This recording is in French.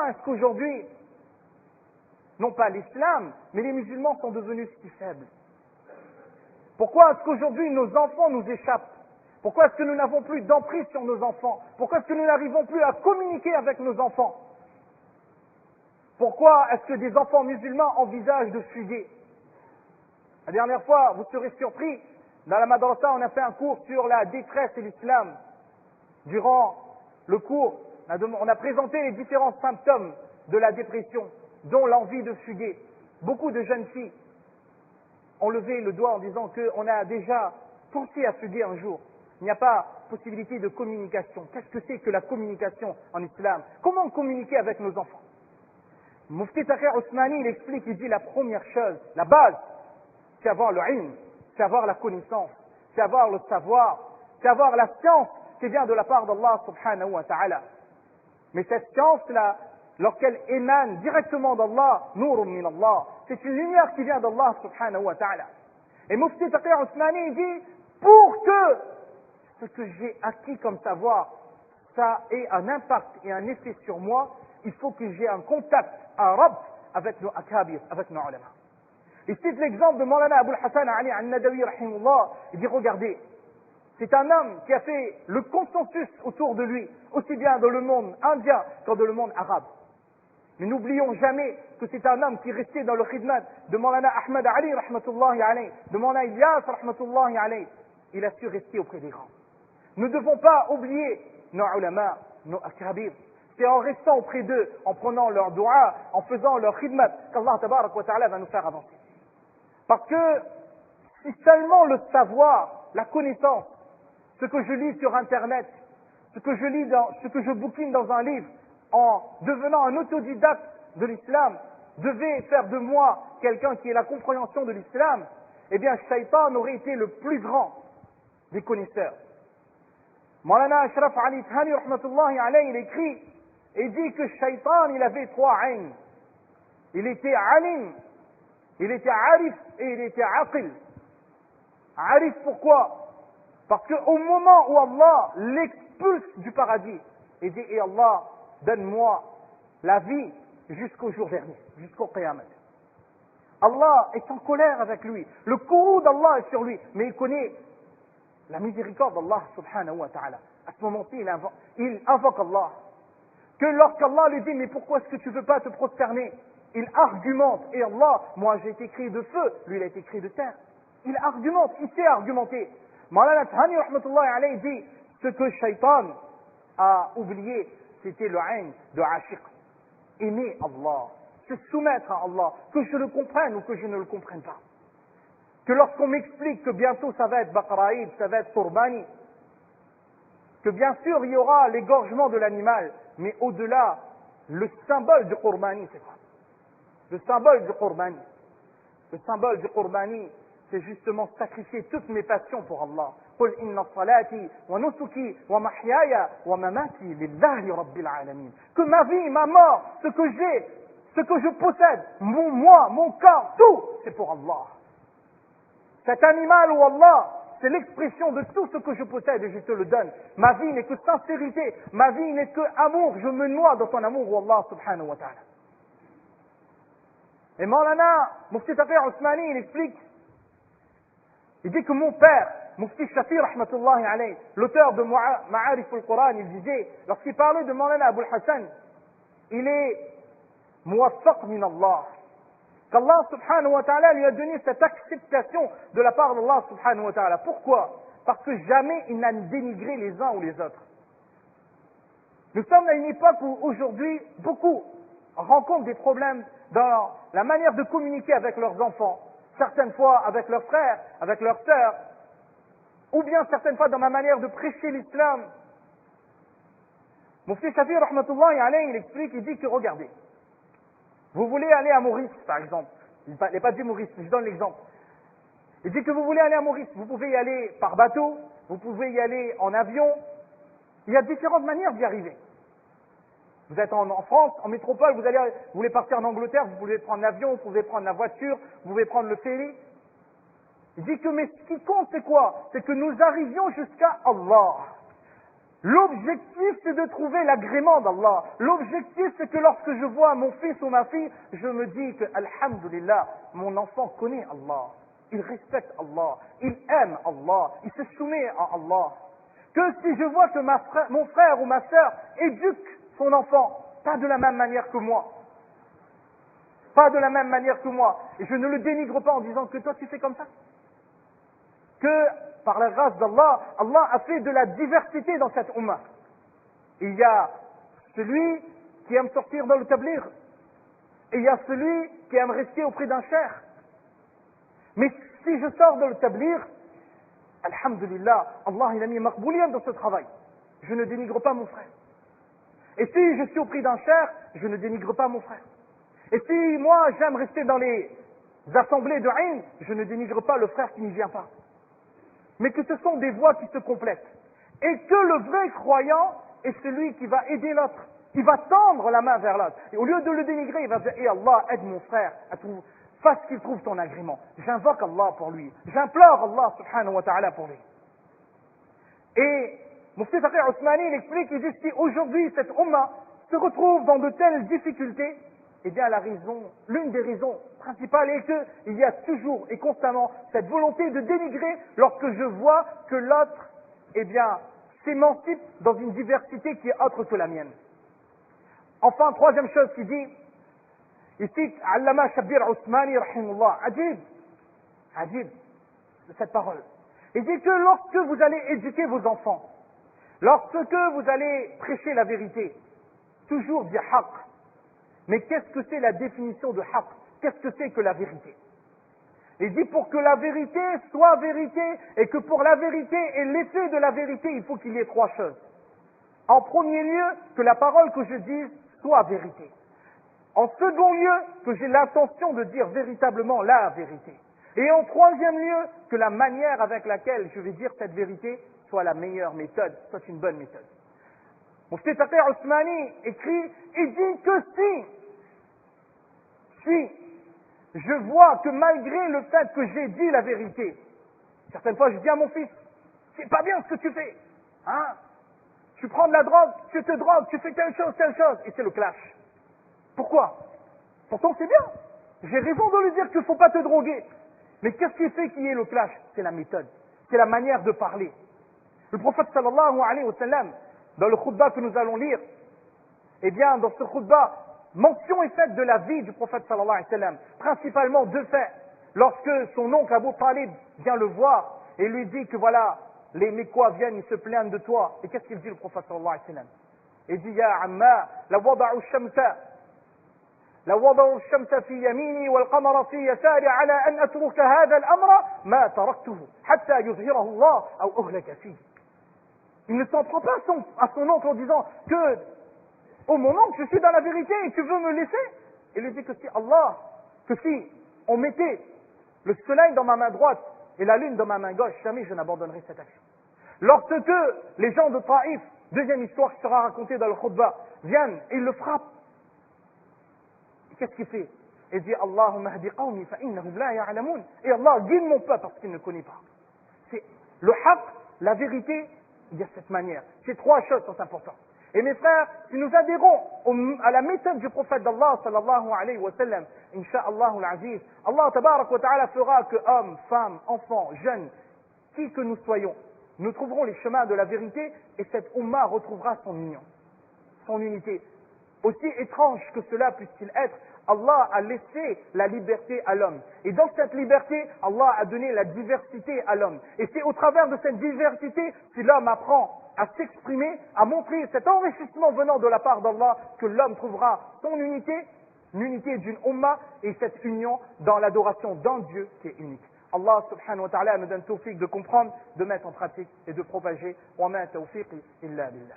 Pourquoi est-ce qu'aujourd'hui, non pas l'islam, mais les musulmans sont devenus si faibles? Pourquoi est-ce qu'aujourd'hui nos enfants nous échappent? Pourquoi est-ce que nous n'avons plus d'emprise sur nos enfants? Pourquoi est-ce que nous n'arrivons plus à communiquer avec nos enfants? Pourquoi est-ce que des enfants musulmans envisagent de fuguer? La dernière fois, vous serez surpris, dans la madrasa, on a fait un cours sur la détresse et l'islam. Durant le cours, on a présenté les différents symptômes de la dépression, dont l'envie de fuguer. Beaucoup de jeunes filles ont levé le doigt en disant qu'on a déjà pensé à fuguer un jour. Il n'y a pas possibilité de communication. Qu'est-ce que c'est que la communication en islam? Comment communiquer avec nos enfants? Mufti Taqi Ousmani, il explique, il dit la première chose, la base, c'est avoir le ilm, c'est avoir la connaissance, c'est avoir le savoir, c'est avoir la science qui vient de la part d'Allah subhanahu wa ta'ala. Mais cette science-là, lorsqu'elle émane directement d'Allah, Nourun min Allah, c'est une lumière qui vient d'Allah subhanahu wa ta'ala. Et Mufti Taqi Ousmani dit, pour que ce que j'ai acquis comme savoir, ça ait un impact et un effet sur moi, il faut que j'ai un contact, un rabt avec nos akabir, avec nos ulama. Il cite l'exemple de Maulana Abul Hassan Ali al-Nadawi rahimahullah. Il dit, regardez, c'est un homme qui a fait le consensus autour de lui, aussi bien dans le monde indien que dans le monde arabe. Mais n'oublions jamais que c'est un homme qui restait dans le khidmat de Maulana Ahmad Ali rahmatullahi alayh, de Maulana Ilyas rahmatullahi alayh. Il a su rester auprès des grands. Nous ne devons pas oublier nos ulama, nos akabir. C'est en restant auprès d'eux, en prenant leur dua, en faisant leur khidmat, qu'Allah tabarak wa ta'ala va nous faire avancer. Parce que si seulement le savoir, la connaissance, ce que je lis sur Internet, ce que je bouquine dans un livre, en devenant un autodidacte de l'islam, devait faire de moi quelqu'un qui ait la compréhension de l'islam, eh bien, Shaitan aurait été le plus grand des connaisseurs. Maulana Ashraf Ali Thani rahmatullahi alayhi, il écrit et dit que Shaitan, il avait 3 ayn. Il était alim, il était arif et il était aqil. Arif pourquoi? Parce qu'au moment où Allah l'expulse du paradis, il dit, et Allah, donne-moi la vie jusqu'au jour dernier, jusqu'au Qiyamah. Allah est en colère avec lui. Le courroux d'Allah est sur lui, mais il connaît la miséricorde d'Allah subhanahu wa ta'ala. À ce moment-ci, il invoque Allah. Que lorsqu'Allah lui dit, mais pourquoi est-ce que tu ne veux pas te prosterner? Il argumente. Et Allah, moi j'ai été créé de feu, lui il a été créé de terre. Il argumente, il sait argumenter. Maulana Thani rahmatullahi alayhi dit, ce que Shaitan a oublié, c'était le ayn de Ashiq. Aimer Allah, se soumettre à Allah, que je le comprenne ou que je ne le comprenne pas. Que lorsqu'on m'explique que bientôt ça va être Baqaraïd, ça va être Qurbani, que bien sûr il y aura l'égorgement de l'animal, mais au-delà, le symbole du Qurbani, c'est quoi? Le symbole du Qurbani. Le symbole du Qurbani, c'est justement sacrifier toutes mes passions pour Allah. قل إن صلاتي ونسكي ومحياي ومماتي لله رب العالمين. Que ma vie, ma mort, ce que j'ai, ce que je possède, mon corps, tout, c'est pour Allah. Cet animal ou Allah, c'est l'expression de tout ce que je possède et je te le donne. Ma vie n'est que sincérité, ma vie n'est que amour, je me noie dans ton amour, Allah subhanahu wa ta'ala. Et Maulana, Mufti Taqi Ousmani, il explique, il dit que mon père, Mufti Shafi rahmatullahi alayhi, l'auteur de Ma'arif al-Quran, il disait, lorsqu'il parlait de Maulana Abul Hassan, il est muwaffaq min Allah. Qu'Allah subhanahu wa ta'ala lui a donné cette acceptation de la part d'Allah subhanahu wa ta'ala. Pourquoi? Parce que jamais il n'a dénigré les uns ou les autres. Nous sommes à une époque où aujourd'hui, beaucoup rencontrent des problèmes dans la manière de communiquer avec leurs enfants, certaines fois avec leurs frères, avec leurs sœurs, ou bien certaines fois dans ma manière de prêcher l'islam. Mufti Shafi rahmatullahi alayhi, il explique, il dit que regardez, vous voulez aller à Maurice, par exemple. Il n'est pas dit Maurice, je donne l'exemple. Il dit que vous voulez aller à Maurice. Vous pouvez y aller par bateau, vous pouvez y aller en avion. Il y a différentes manières d'y arriver. Vous êtes en France, en métropole, vous voulez partir en Angleterre, vous pouvez prendre l'avion, vous pouvez prendre la voiture, vous pouvez prendre le ferry. Il dit que, mais ce qui compte, c'est quoi? C'est que nous arrivions jusqu'à Allah. L'objectif, c'est de trouver l'agrément d'Allah. L'objectif, c'est que lorsque je vois mon fils ou ma fille, je me dis que, alhamdulillah, mon enfant connaît Allah. Il respecte Allah. Il aime Allah. Il se soumet à Allah. Que si je vois que mon frère ou ma sœur éduque son enfant, pas de la même manière que moi, pas de la même manière que moi, et je ne le dénigre pas en disant que toi tu fais comme ça, que par la grâce d'Allah, Allah a fait de la diversité dans cette ummah. Il y a celui qui aime sortir dans le tablir, et il y a celui qui aime rester auprès d'un cheikh. Mais si je sors dans le tablir, alhamdulillah, Allah il a mis maqbouliyan dans ce travail. Je ne dénigre pas mon frère. Et si je suis auprès d'un cheikh, je ne dénigre pas mon frère. Et si moi j'aime rester dans les assemblées de Aïn, je ne dénigre pas le frère qui n'y vient pas. Mais que ce sont des voies qui se complètent. Et que le vrai croyant est celui qui va aider l'autre, qui va tendre la main vers l'autre. Et au lieu de le dénigrer, il va dire, eh Allah, aide mon frère, fasse qu'il trouve ton agrément. J'invoque Allah pour lui. J'implore Allah subhanahu wa ta'ala pour lui. Et Mufti Taqi Ousmani, il explique, il dit, si aujourd'hui cette ummah se retrouve dans de telles difficultés, eh bien l'une des raisons principales est qu'il y a toujours et constamment cette volonté de dénigrer lorsque je vois que l'autre, eh bien, s'émancipe dans une diversité qui est autre que la mienne. Enfin, troisième chose qu'il dit, il cite Allama Shabbir Ousmani, rahimullah, ajib, cette parole. Il dit que lorsque vous allez éduquer vos enfants, lorsque vous allez prêcher la vérité, toujours dire haqq. Mais qu'est-ce que c'est la définition de haqq? Qu'est-ce que c'est que la vérité? Il dit pour que la vérité soit vérité et que pour la vérité et l'effet de la vérité, il faut qu'il y ait trois choses. En premier lieu, que la parole que je dise soit vérité. En second lieu, que j'ai l'intention de dire véritablement la vérité. Et en troisième lieu, que la manière avec laquelle je vais dire cette vérité soit la meilleure méthode, soit une bonne méthode. Mufti Taqi Ousmani écrit, il dit que si je vois que malgré le fait que j'ai dit la vérité, certaines fois je dis à mon fils, c'est pas bien ce que tu fais, hein? Tu prends de la drogue, tu te drogues, tu fais telle chose, et c'est le clash. Pourquoi? Pourtant c'est bien. J'ai raison de lui dire qu'il ne faut pas te droguer. Mais qu'est-ce qui fait qu'il y ait le clash? C'est la méthode, c'est la manière de parler. Le prophète sallallahu alayhi wa sallam, dans le khutbah que nous allons lire, eh bien, dans ce khutbah, mention est faite de la vie du prophète sallallahu alayhi wa sallam. Principalement deux faits. Lorsque son oncle Abu Talib vient le voir et lui dit que voilà, les Mécois viennent, ils se plaignent de toi. Et qu'est-ce qu'il dit le prophète sallallahu alayhi wa sallam? Il dit, Ya amma, la wada'u shamsa. لوضعوا الشمس في يميني والقمر في يساري على أن أترك هذا الأمر ما تركته حتى يظهره الله أو أهلك فيه. Il ne s'en prend pas à son oncle en disant que, oh mon oncle, je suis dans la vérité et tu veux me laisser? Il lui dit que si on mettait le soleil dans ma main droite et la lune dans ma main gauche, jamais je n'abandonnerai cette action. Lorsque les gens de Taïf, deuxième histoire qui sera racontée dans le khutbah, viennent et ils le frappent, qu'est-ce qu'il fait? Il dit Allahumma hdi qawmi fa innahum la ya'lamun. Et Allah guide mon peuple parce qu'il ne connaît pas. C'est le haqq, la vérité, il y a cette manière. Ces trois choses sont importantes. Et mes frères, si nous adhérons à la méthode du prophète d'Allah sallallahu alayhi wa sallam, insha'Allah al-aziz, Allah tabarak wa ta'ala fera que hommes, femmes, enfants, jeunes, qui que nous soyons, nous trouverons les chemins de la vérité et cette ummah retrouvera son union, son unité. Aussi étrange que cela puisse-t-il être, Allah a laissé la liberté à l'homme. Et dans cette liberté, Allah a donné la diversité à l'homme. Et c'est au travers de cette diversité, si l'homme apprend à s'exprimer, à montrer cet enrichissement venant de la part d'Allah, que l'homme trouvera son unité, l'unité d'une ummah, et cette union dans l'adoration d'un Dieu qui est unique. Allah subhanahu wa ta'ala nous donne tawfiq de comprendre, de mettre en pratique et de propager. Wa ma tawfiqi illa billah.